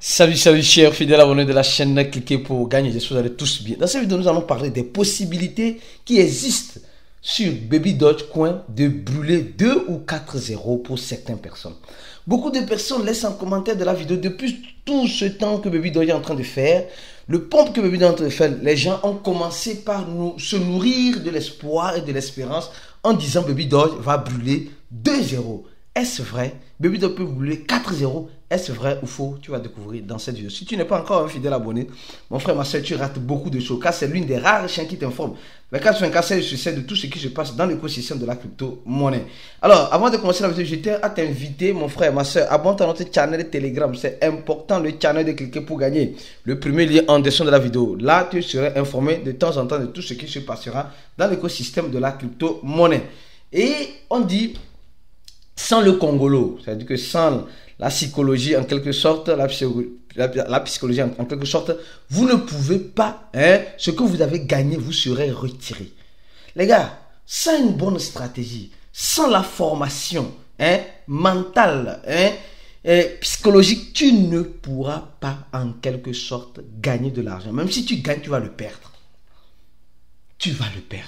Salut, salut chers fidèles abonnés de la chaîne, cliquez pour gagner, j'espère que vous allez tous bien. Dans cette vidéo, nous allons parler des possibilités qui existent sur Baby Dogecoin de brûler 2 ou 4 zéros pour certaines personnes. Beaucoup de personnes laissent en commentaire de la vidéo depuis tout ce temps que Baby Doge est en train de faire. Le pompe que Baby Doge est en train de faire, les gens ont commencé par se nourrir de l'espoir et de l'espérance en disant Baby Doge va brûler 2 zéros. Est-ce vrai? Baby Doge peut brûler 4 zéros. Est-ce vrai ou faux? Tu vas découvrir dans cette vidéo. Si tu n'es pas encore un fidèle abonné, mon frère, ma soeur, tu rates beaucoup de choses. Car c'est l'une des rares chaînes qui t'informe. Mais quand tu fais un casse, je sais de tout ce qui se passe dans l'écosystème de la crypto-monnaie. Alors, avant de commencer la vidéo, je tiens à t'inviter, mon frère, ma soeur, abonne-toi à notre channel Telegram. C'est important, le channel de cliquer pour gagner. Le premier lien en dessin de la vidéo. Là, tu seras informé de temps en temps de tout ce qui se passera dans l'écosystème de la crypto-monnaie. Et on dit, sans le Congolo, c'est-à-dire que sans la psychologie en quelque sorte, la psychologie en quelque sorte, vous ne pouvez pas, ce que vous avez gagné vous serez retiré. Les gars, sans une bonne stratégie, sans la formation mentale, psychologique, tu ne pourras pas en quelque sorte gagner de l'argent. Même si tu gagnes, tu vas le perdre. Tu vas le perdre.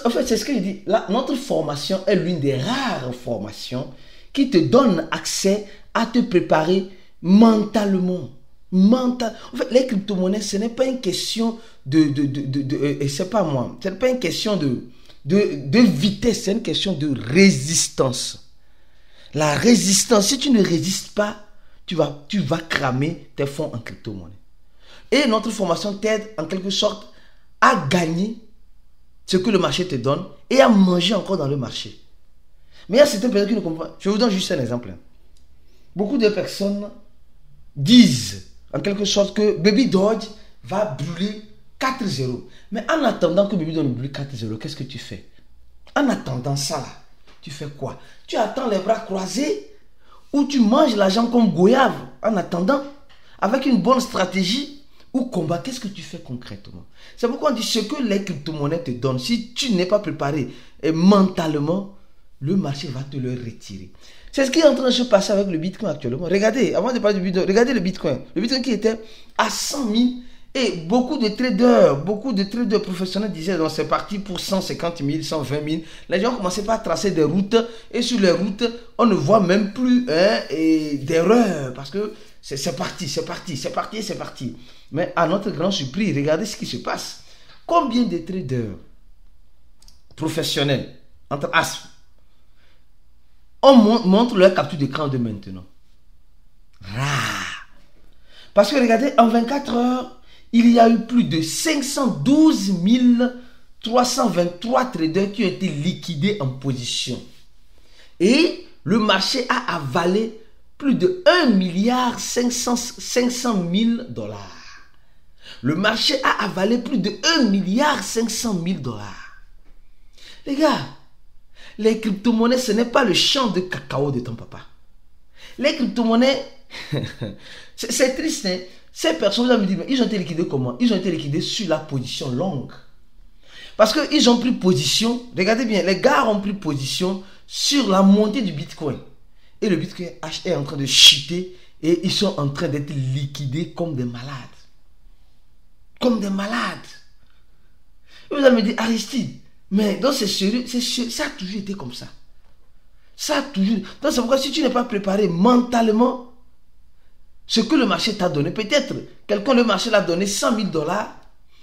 En fait, c'est ce que je dis. Là, notre formation est l'une des rares formations qui te donne accès à te préparer mentalement. En fait, les crypto-monnaies, ce n'est pas une question c'est pas moi, ce n'est pas une question de vitesse, c'est une question de résistance. La résistance, si tu ne résistes pas, tu vas cramer tes fonds en crypto-monnaie. Et notre formation t'aide en quelque sorte à gagner ce que le marché te donne et à manger encore dans le marché. Mais il y a certaines personnes qui ne comprennent pas. Je vous donne juste un exemple. Beaucoup de personnes disent en quelque sorte que Baby Doge va brûler 4 zéros. Mais en attendant que Baby Doge brûle 4 zéros, qu'est-ce que tu fais? En attendant ça, là, tu fais quoi? Tu attends les bras croisés ou tu manges l'argent comme goyave en attendant avec une bonne stratégie ou combat? Qu'est-ce que tu fais concrètement? C'est pourquoi on dit ce que les crypto-monnaies te donnent. Si tu n'es pas préparé mentalement, le marché va te le retirer. C'est ce qui est en train de se passer avec le Bitcoin actuellement. Regardez, avant de parler du Bitcoin, regardez le Bitcoin. Le Bitcoin qui était à 100 000 et beaucoup de traders professionnels disaient donc c'est parti pour 150 000, 120 000. Les gens commençaient par tracer des routes et sur les routes, on ne voit même plus d'erreurs parce que c'est parti. Mais à notre grand surprise, regardez ce qui se passe. Combien de traders professionnels entre as on montre leur capture d'écran de maintenant? Rare. Parce que regardez, en 24 heures, il y a eu plus de 512 323 traders qui ont été liquidés en position. Et le marché a avalé plus de 1 milliard 500 000 dollars. Le marché a avalé plus de 1 milliard 500 000 dollars. Les gars, les crypto-monnaies, ce n'est pas le champ de cacao de ton papa. Les crypto-monnaies, c'est triste, hein? Ces personnes, vous me dites, mais ils ont été liquidés comment? Ils ont été liquidés sur la position longue. Parce qu'ils ont pris position, regardez bien, les gars ont pris position sur la montée du Bitcoin. Et le Bitcoin est en train de chuter et ils sont en train d'être liquidés comme des malades. Comme des malades. Et vous allez me dire, Aristide, mais donc c'est sérieux, ça a toujours été comme ça. Ça a toujours. Donc c'est pourquoi si tu n'es pas préparé mentalement, ce que le marché t'a donné, peut-être quelqu'un, le marché l'a donné 100 000 dollars,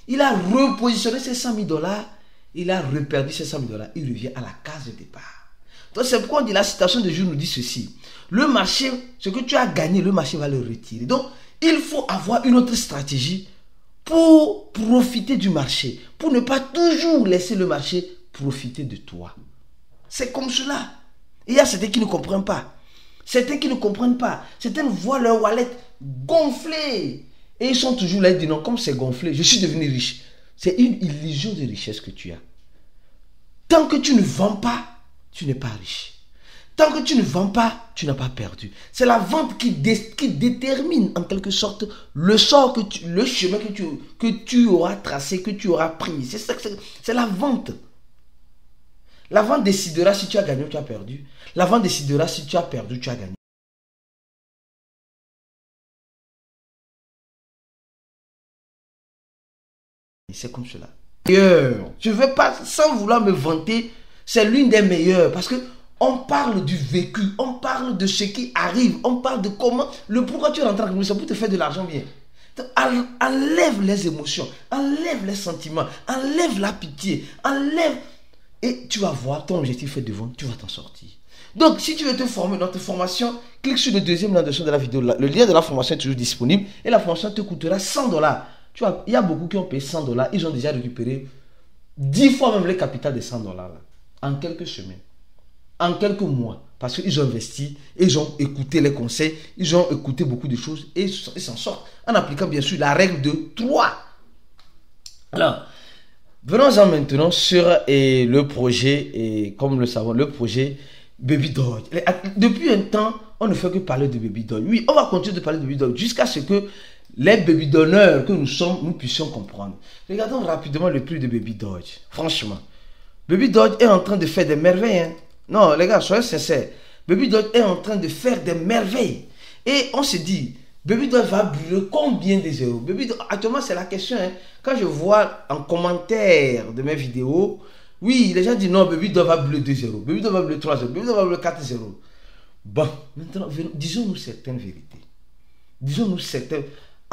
il a repositionné ces 100 000 dollars, il a reperdu ces 100 000 dollars, il revient à la case de départ. Donc c'est pourquoi on dit, la citation de jour nous dit ceci: le marché, ce que tu as gagné, le marché va le retirer. Donc il faut avoir une autre stratégie pour profiter du marché, pour ne pas toujours laisser le marché profiter de toi. C'est comme cela. Il y a certains qui ne comprennent pas. Certains voient leur wallet gonfler. Et ils sont toujours là et disent non, comme c'est gonflé, je suis devenu riche. C'est une illusion de richesse que tu as. Tant que tu ne vends pas, tu n'es pas riche. Tant que tu ne vends pas, tu n'as pas perdu. C'est la vente qui détermine en quelque sorte le sort le chemin que tu auras tracé, que tu auras pris. C'est la vente. La vente décidera si tu as gagné ou tu as perdu. La vente décidera si tu as perdu ou tu as gagné. C'est comme cela. Meilleur. Je ne veux pas, sans vouloir me vanter, c'est l'une des meilleures. Parce que on parle du vécu, on parle de ce qui arrive, on parle de comment, le pourquoi tu rentres en communauté, c'est pour te faire de l'argent bien. Donc, enlève les émotions, enlève les sentiments, enlève la pitié, enlève. Et tu vas voir, ton objectif est devant, tu vas t'en sortir. Donc, si tu veux te former dans ta formation, clique sur le deuxième lien de la vidéo. Le lien de la formation est toujours disponible et la formation te coûtera $100. Tu vois, il y a beaucoup qui ont payé $100, ils ont déjà récupéré 10 fois même le capital de $100 là, en quelques semaines, en quelques mois. Parce qu'ils ont investi, ils ont écouté les conseils, ils ont écouté beaucoup de choses et ils s'en sortent en appliquant bien sûr la règle de 3. Alors, venons-en maintenant sur le projet, et comme nous le savons, le projet Baby Dodge. Depuis un temps, on ne fait que parler de Baby Dodge. Oui, on va continuer de parler de Baby Dodge jusqu'à ce que les baby donneurs que nous sommes, nous puissions comprendre. Regardons rapidement le prix de Baby Dodge. Franchement, Baby Dodge est en train de faire des merveilles. Hein? Non, les gars, soyez sincères. Baby Dodge est en train de faire des merveilles. Et on se dit, Baby Dodge va brûler combien de zéros? Baby Dodge, actuellement, c'est la question. Hein? Quand je vois en commentaire de mes vidéos, oui, les gens disent non, Baby Dodge va brûler 2-0. Baby Dodge va brûler 3-0. Baby Dodge va brûler 4-0. Bon, maintenant, disons-nous certaines vérités. Disons-nous certaines.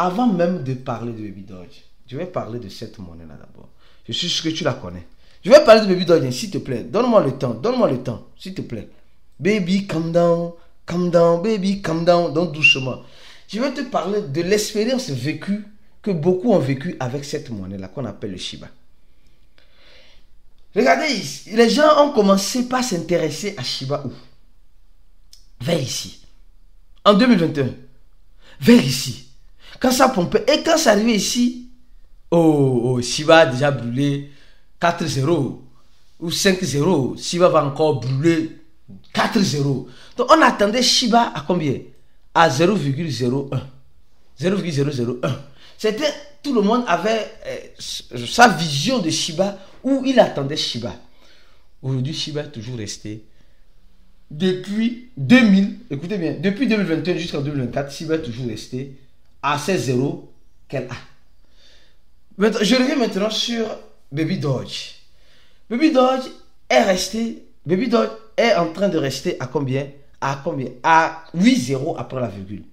Avant même de parler de Baby Dodge, je vais parler de cette monnaie-là d'abord. Je suis sûr que tu la connais. Je vais parler de Baby Dodge, s'il te plaît. Donne-moi le temps, s'il te plaît. Baby, calm down, baby, calm down. Donc doucement. Je vais te parler de l'expérience vécue que beaucoup ont vécu avec cette monnaie-là qu'on appelle le Shiba. Regardez ici, les gens ont commencé par s'intéresser à Shiba où? Vers ici. En 2021. Vers ici. Quand ça pompait, et quand ça arrivait ici, Shiba a déjà brûlé 4-0 ou 5-0. Shiba va encore brûler 4-0. Donc on attendait Shiba à combien? À 0,01. 0,001. C'était, tout le monde avait sa vision de Shiba où il attendait Shiba. Aujourd'hui, Shiba est toujours resté. Depuis 2000, écoutez bien, depuis 2021 jusqu'en 2024, Shiba est toujours resté à ces zéros qu'elle a. Maintenant, je reviens maintenant sur Baby Dodge. Baby Dodge est en train de rester à combien? À 8 zéros après la virgule.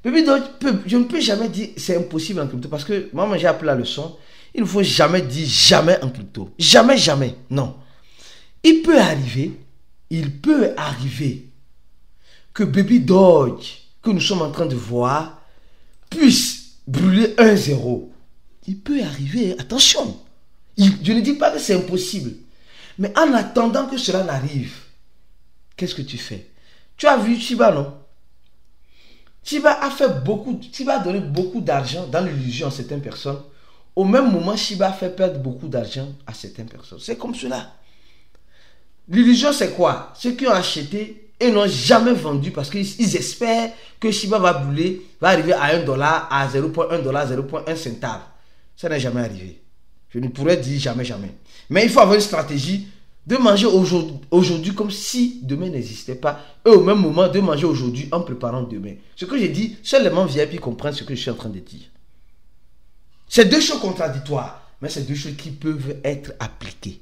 Baby Dodge, je ne peux jamais dire c'est impossible en crypto parce que moi j'ai appris la leçon. Il ne faut jamais dire jamais en crypto. Jamais, jamais. Non. Il peut arriver que Baby Dodge, que nous sommes en train de voir, puisse brûler 1-0. Il peut arriver, attention. Je ne dis pas que c'est impossible. Mais en attendant que cela n'arrive, qu'est-ce que tu fais? Tu as vu Shiba, non? Shiba a donné beaucoup d'argent dans l'illusion à certaines personnes. Au même moment, Shiba a fait perdre beaucoup d'argent à certaines personnes. C'est comme cela. L'illusion, c'est quoi? Ceux qui ont acheté et n'ont jamais vendu parce qu'ils espèrent que Shiba va brûler, va arriver à $1, à 0.1$, 0.1 centave. Ça n'est jamais arrivé. Je ne pourrais dire jamais, jamais. Mais il faut avoir une stratégie de manger aujourd'hui comme si demain n'existait pas. Et au même moment, de manger aujourd'hui en préparant demain. Ce que j'ai dit, seulement VIP comprennent ce que je suis en train de dire. C'est deux choses contradictoires, mais c'est deux choses qui peuvent être appliquées.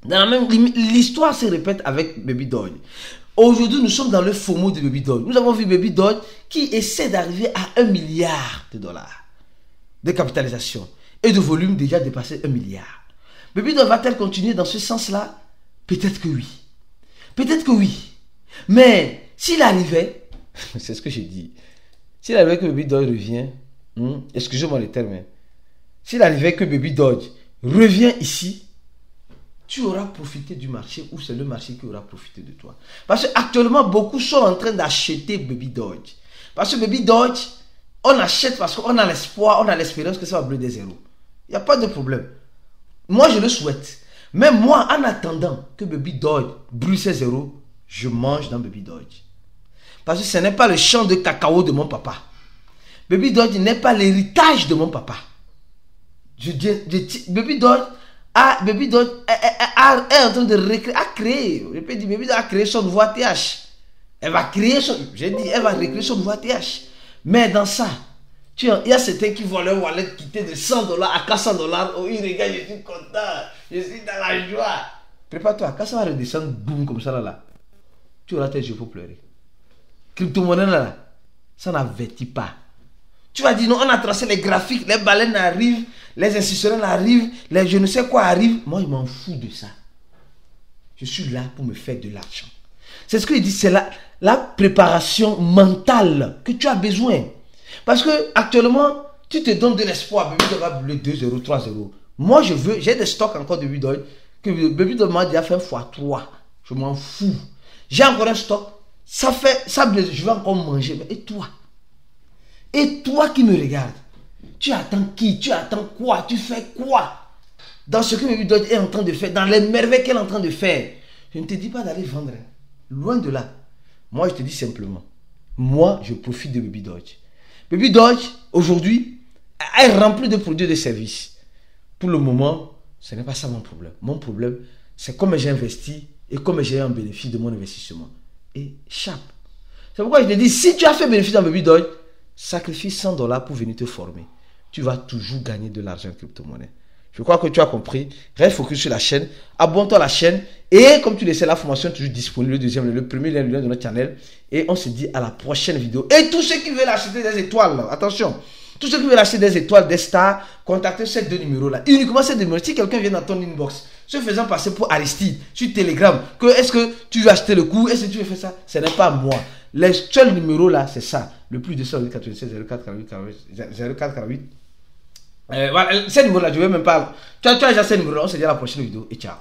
Dans la même l'histoire se répète avec Baby Dodge. Aujourd'hui, nous sommes dans le FOMO de Baby Dodge. Nous avons vu Baby Dodge qui essaie d'arriver à $1 milliard de capitalisation et de volume déjà dépassé 1 milliard. Baby Dodge va-t-elle continuer dans ce sens-là? Peut-être que oui. Peut-être que oui. Mais s'il arrivait, c'est ce que j'ai dit, s'il arrivait que Baby Dodge revient, excusez-moi le terme, s'il arrivait que Baby Dodge revient ici, tu auras profité du marché ou c'est le marché qui aura profité de toi. Parce qu'actuellement, beaucoup sont en train d'acheter Baby Dodge. Parce que Baby Dodge, on achète parce qu'on a l'espoir, on a l'espérance que ça va brûler des zéros. Il n'y a pas de problème. Moi, je le souhaite. Mais moi, en attendant que Baby Dodge brûle ses zéros, je mange dans Baby Dodge. Parce que ce n'est pas le champ de cacao de mon papa. Baby Dodge n'est pas l'héritage de mon papa. Baby Dodge est en train de créer. Je peux dire, Baby Dodge a créé son nouveau ATH. Elle va créer son. J'ai dit, elle va recréer son nouveau ATH. Mais dans ça, Il y a certains qui voient leur wallet quitter de $100 à $400. Oh, ils regardent, je suis content. Je suis dans la joie. Prépare-toi, quand ça va redescendre, boum, comme ça là. Tu auras tes yeux pour pleurer. Crypto-monnaie là, ça n'avertit pas. Tu vas dire non, on a tracé les graphiques, les baleines arrivent, les institutionnels arrivent, les je ne sais quoi arrivent. Moi, je m'en fous de ça. Je suis là pour me faire de l'argent. C'est ce que je dis, c'est la préparation mentale que tu as besoin. Parce que actuellement, tu te donnes de l'espoir. Baby Doll va brûler 2 €, 3 €. Moi, j'ai des stocks encore de Baby Doll que Baby Doll m'a déjà fait x3. Je m'en fous. J'ai encore un stock. Ça je vais encore manger. Mais et toi? Et toi qui me regardes? Tu attends qui? Tu attends quoi? Tu fais quoi? Dans ce que Baby Doll est en train de faire, dans les merveilles qu'elle est en train de faire. Je ne te dis pas d'aller vendre. Loin de là. Moi, je te dis simplement. Moi, je profite de Baby Doll. Baby Doll, aujourd'hui, est rempli de produits et de services. Pour le moment, ce n'est pas ça mon problème. Mon problème, c'est comment j'ai investi et comment j'ai eu un bénéfice de mon investissement. Et chape. C'est pourquoi je te dis, si tu as fait bénéfice dans Baby Doll, sacrifie $100 pour venir te former. Tu vas toujours gagner de l'argent en crypto-monnaie. Je crois que tu as compris. Reste focus sur la chaîne. Abonne-toi à la chaîne. Et comme tu le sais, la formation est toujours disponible. Le premier lien de notre channel. Et on se dit à la prochaine vidéo. Et tous ceux qui veulent acheter des étoiles, attention. Tous ceux qui veulent acheter des étoiles, des stars, contactez ces 2 numéros-là. Uniquement ces 2 numéros. Si quelqu'un vient dans ton inbox, se faisant passer pour Aristide, sur Telegram, est-ce que tu veux acheter le coup? Est-ce que tu veux faire ça? Ce n'est pas moi. Les seuls numéros là, c'est ça. Le plus de 96 04 48 04 48. Voilà, ces numéros-là, je ne vais même pas. Tu as déjà ces numéros-là. On se dit à la prochaine vidéo et ciao.